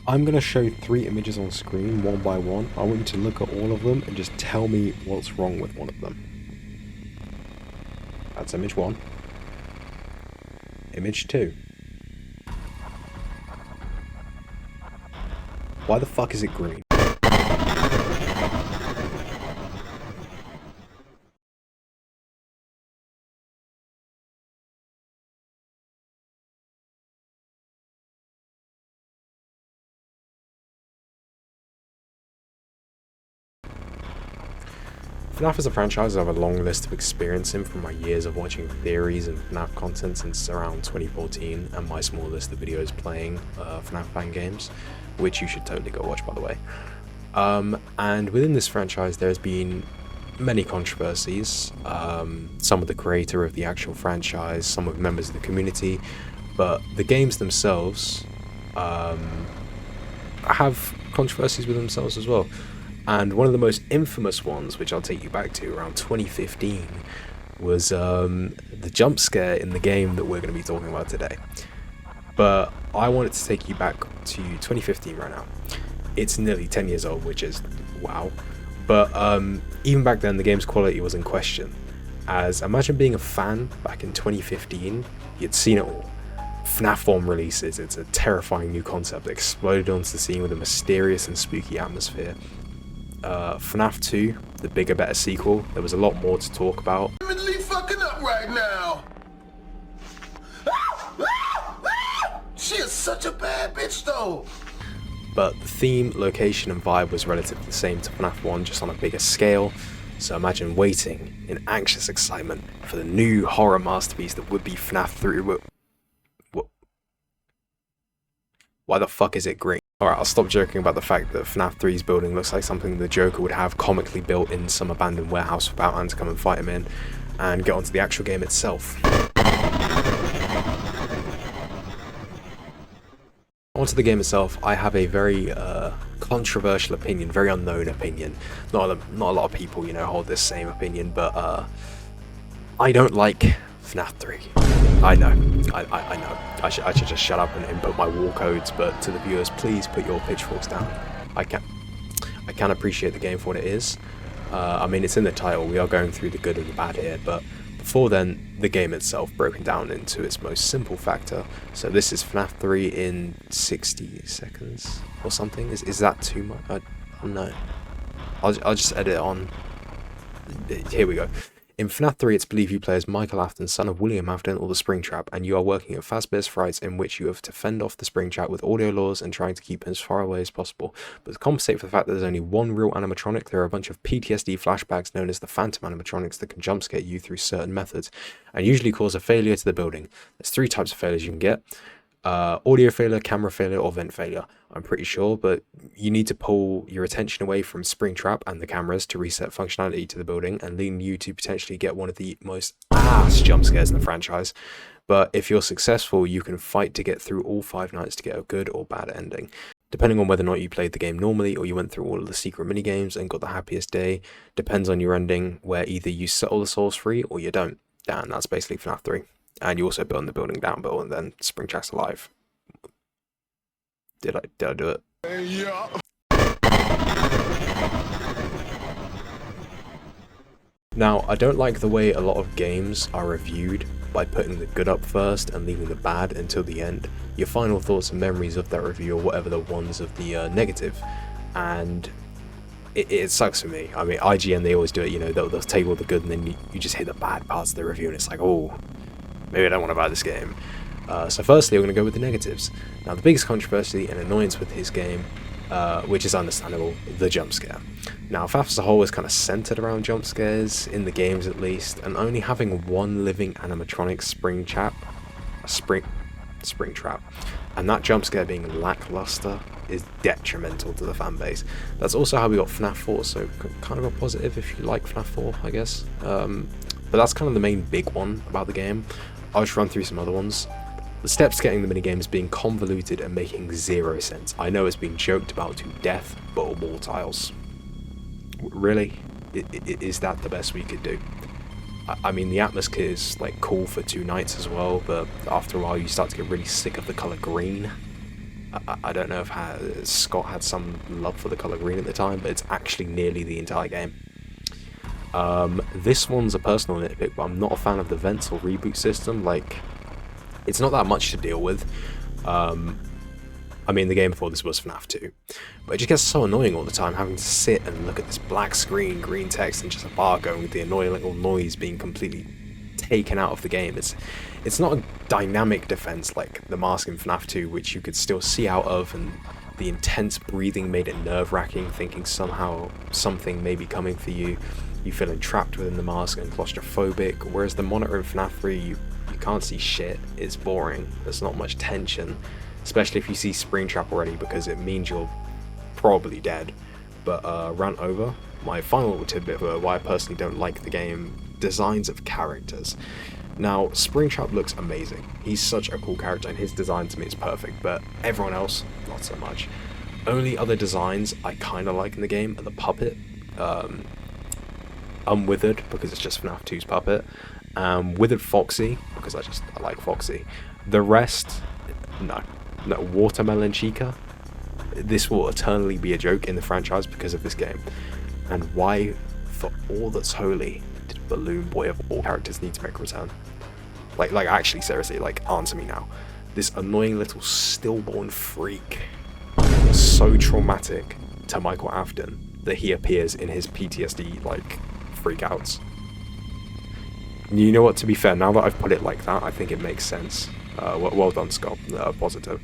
I'm going to show 3 images on screen, one by one. I want you to look at all of them and just tell me what's wrong with one of them. That's image 1. Image 2. Why the fuck is it green? FNAF is a franchise I have a long list of experience in from my years of watching theories and FNAF content since around 2014 and my small list of videos playing FNAF fan games, which you should totally go watch, by the way. And within this franchise there's been many controversies, some with the creator of the actual franchise, some with members of the community, but the games themselves have controversies with themselves as well. And one of the most infamous ones, which I'll take you back to around 2015, was the jump scare in the game that we're going to be talking about today. But I wanted to take you back to 2015 right now. It's nearly 10 years old, which is wow. But even back then, the game's quality was in question. As imagine being a fan back in 2015, you'd seen it all. FNAF 1 releases, it's a terrifying new concept that exploded onto the scene with a mysterious and spooky atmosphere. FNAF 2, the bigger, better sequel, there was a lot more to talk about. I'm fucking up right now. She is such a bad bitch though. But the theme, location and vibe was relatively the same to FNAF 1, just on a bigger scale. So imagine waiting in anxious excitement for the new horror masterpiece that would be FNAF 3. Why the fuck is it green? Alright, I'll stop joking about the fact that FNAF 3's building looks like something the Joker would have comically built in some abandoned warehouse for Batman to come and fight him in, and get onto the actual game itself. Onto the game itself, I have a very controversial opinion, very unknown opinion. Not a lot of people, hold this same opinion, but I don't like FNAF 3. I know. I know. I should just shut up and input my war codes, but to the viewers, please put your pitchforks down. I can appreciate the game for what it is. I mean, it's in the title, we are going through the good and the bad here, but before then, the game itself broken down into its most simple factor. So this is FNAF 3 in 60 seconds or something. Is that too much? I don't know. I'll just edit it on. Here we go. In FNAF 3, it's believed you play as Michael Afton, son of William Afton, or the Springtrap, and you are working at Fazbear's Frights, in which you have to fend off the Springtrap with audio laws and trying to keep him as far away as possible. But to compensate for the fact that there's only one real animatronic, there are a bunch of PTSD flashbacks known as the Phantom animatronics that can jumpscare you through certain methods, and usually cause a failure to the building. There's 3 types of failures you can get. Audio failure, camera failure, or vent failure, I'm pretty sure, but you need to pull your attention away from Springtrap and the cameras to reset functionality to the building and leading you to potentially get one of the most ass jump scares in the franchise. But if you're successful, you can fight to get through all 5 nights to get a good or bad ending. Depending on whether or not you played the game normally or you went through all of the secret minigames and got the happiest day, depends on your ending, where either you settle the souls free or you don't. And that's basically FNAF 3. And you also burn the building down, but and then Springtrap's alive. Did I do it? Yeah. Now, I don't like the way a lot of games are reviewed by putting the good up first and leaving the bad until the end. Your final thoughts and memories of that review, or whatever the ones of the negative. And it sucks for me. I mean, IGN, they always do it, they'll take all the good and then you just hit the bad parts of the review and it's like, oh, maybe I don't want to buy this game. So firstly, we're going to go with the negatives. Now, the biggest controversy and annoyance with his game, which is understandable, the jump scare. Now, FNAF as a whole is kind of centered around jump scares, in the games at least, and only having one living animatronic Springtrap, and that jump scare being lackluster is detrimental to the fan base. That's also how we got FNAF 4, so kind of a positive if you like FNAF 4, I guess. But that's kind of the main big one about the game. I'll just run through some other ones. The steps getting the minigames being convoluted and making 0 sense. I know it's been joked about to death, but wall tiles. Really? Is that the best we could do? I mean, the atmosphere is like cool for 2 nights as well, but after a while you start to get really sick of the colour green. I don't know if Scott had some love for the color green at the time, but it's actually nearly the entire game. This one's a personal nitpick, but I'm not a fan of the vents or reboot system. Like, it's not that much to deal with. I mean, the game before this was FNAF 2, but it just gets so annoying all the time, having to sit and look at this black screen, green text, and just a bar going with the annoying little noise being completely taken out of the game. It's not a dynamic defense like the mask in FNAF 2, which you could still see out of, and the intense breathing made it nerve-wracking, thinking somehow something may be coming for you. You feeling trapped within the mask and claustrophobic, whereas the monitor in FNAF 3, you can't see shit, it's boring, there's not much tension, especially if you see Springtrap already, because it means you're probably dead. But rant over, my final little tidbit for why I personally don't like the game: designs of characters. Now, Springtrap looks amazing, he's such a cool character and his design to me is perfect, but everyone else, not so much. Only other designs I kinda like in the game are the puppet, Unwithered, because it's just FNAF 2's puppet, Withered Foxy, because I like Foxy. The rest, no. Watermelon Chica, this will eternally be a joke in the franchise because of this game. And why, for all that's holy, did Balloon Boy of all characters need to make a return? Like actually, seriously, like, answer me now. This annoying little stillborn freak was so traumatic to Michael Afton that he appears in his PTSD, like, freakouts. You know what, to be fair, now that I've put it like that, I think it makes sense. Well done, Scott, positive.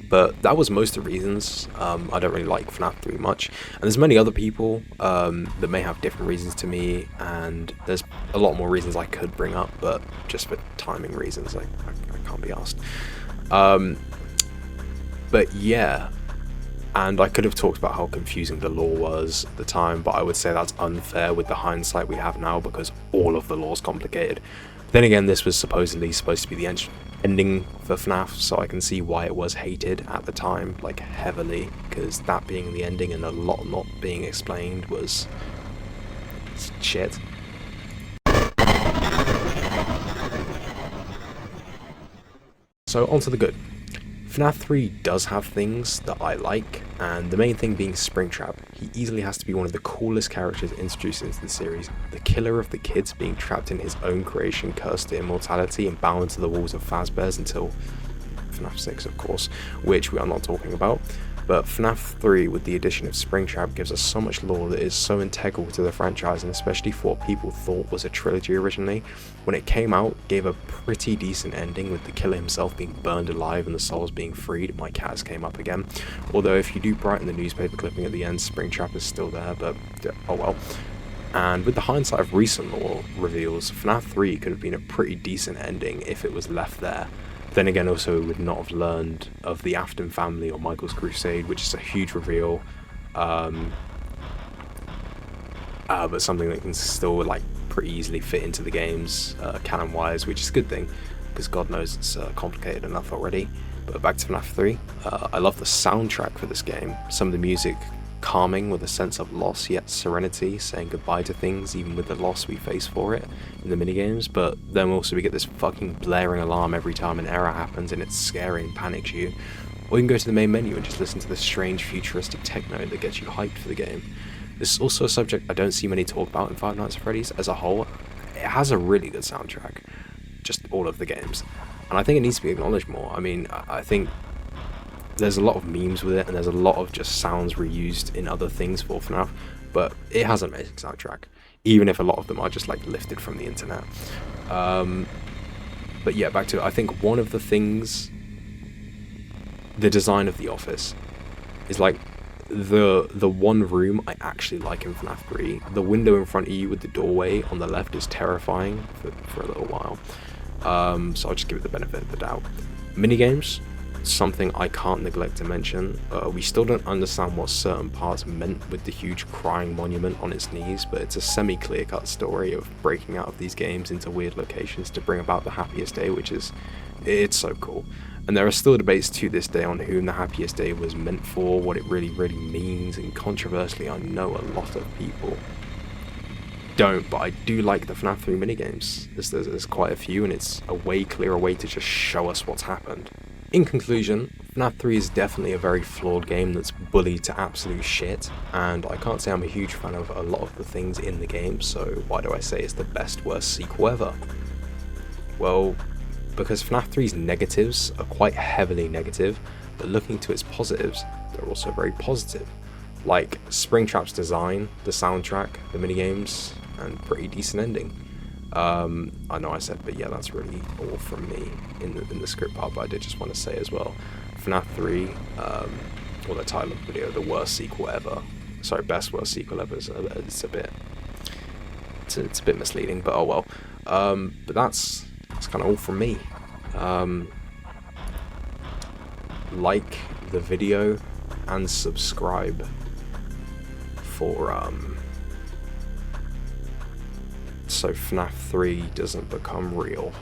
But that was most of the reasons I don't really like FNAF 3 much. And there's many other people that may have different reasons to me, and there's a lot more reasons I could bring up, but just for timing reasons, I can't be asked. But yeah, and I could have talked about how confusing the lore was at the time, but I would say that's unfair with the hindsight we have now, because all of the lore's complicated. Then again, this was supposed to be the ending for FNAF, so I can see why it was hated at the time, like, heavily, because that being the ending and a lot not being explained was shit. So onto the good. FNAF 3 does have things that I like, and the main thing being Springtrap. He easily has to be one of the coolest characters introduced into the series, the killer of the kids being trapped in his own creation, cursed to immortality and bound to the walls of Fazbear's until FNAF 6, of course, which we are not talking about. But FNAF 3, with the addition of Springtrap, gives us so much lore that is so integral to the franchise, and especially for what people thought was a trilogy originally. When it came out, gave a pretty decent ending, with the killer himself being burned alive and the souls being freed. My cats came up again. Although if you do brighten the newspaper clipping at the end, Springtrap is still there, but oh well. And with the hindsight of recent lore reveals, FNAF 3 could have been a pretty decent ending if it was left there. Then again, also, we would not have learned of the Afton family or Michael's Crusade, which is a huge reveal, but something that can still, like, pretty easily fit into the games canon-wise, which is a good thing, because God knows it's complicated enough already. But back to FNAF 3, I love the soundtrack for this game. Some of the music calming, with a sense of loss yet serenity, saying goodbye to things even with the loss we face for it in the minigames. But then also we get this fucking blaring alarm every time an error happens, and it's scary and panics you. Or you can go to the main menu and just listen to the strange futuristic techno that gets you hyped for the game. This is also a subject I don't see many talk about in Five Nights at Freddy's as a whole. It has a really good soundtrack, just all of the games, and I think it needs to be acknowledged more. I mean, I think there's a lot of memes with it, and there's a lot of just sounds reused in other things for FNAF, but it has an amazing soundtrack, even if a lot of them are just, like, lifted from the internet. But yeah, back to it. I think one of the things, the design of the office is, like, the one room I actually like in FNAF 3. The window in front of you with the doorway on the left is terrifying for a little while, so I'll just give it the benefit of the doubt. Minigames, something I can't neglect to mention. We still don't understand what certain parts meant with the huge crying monument on its knees, but it's a semi-clear-cut story of breaking out of these games into weird locations to bring about the happiest day, it's so cool. And there are still debates to this day on whom the happiest day was meant for, what it really means, and controversially, I know a lot of people don't, but I do like the FNAF 3 minigames. There's quite a few, and it's a way clearer way to just show us what's happened. In conclusion, FNAF 3 is definitely a very flawed game that's bullied to absolute shit, and I can't say I'm a huge fan of a lot of the things in the game, so why do I say it's the best worst sequel ever? Well, because FNAF 3's negatives are quite heavily negative, but looking to its positives, they're also very positive. Like Springtrap's design, the soundtrack, the minigames, and pretty decent ending. I know I said, but yeah, that's really all from me in the script part, but I did just want to say as well, FNAF 3, or the title of the video, the worst sequel ever. Sorry, best worst sequel ever is it's a bit misleading, but oh well. But that's kind of all from me. Like the video and subscribe for so FNAF 3 doesn't become real.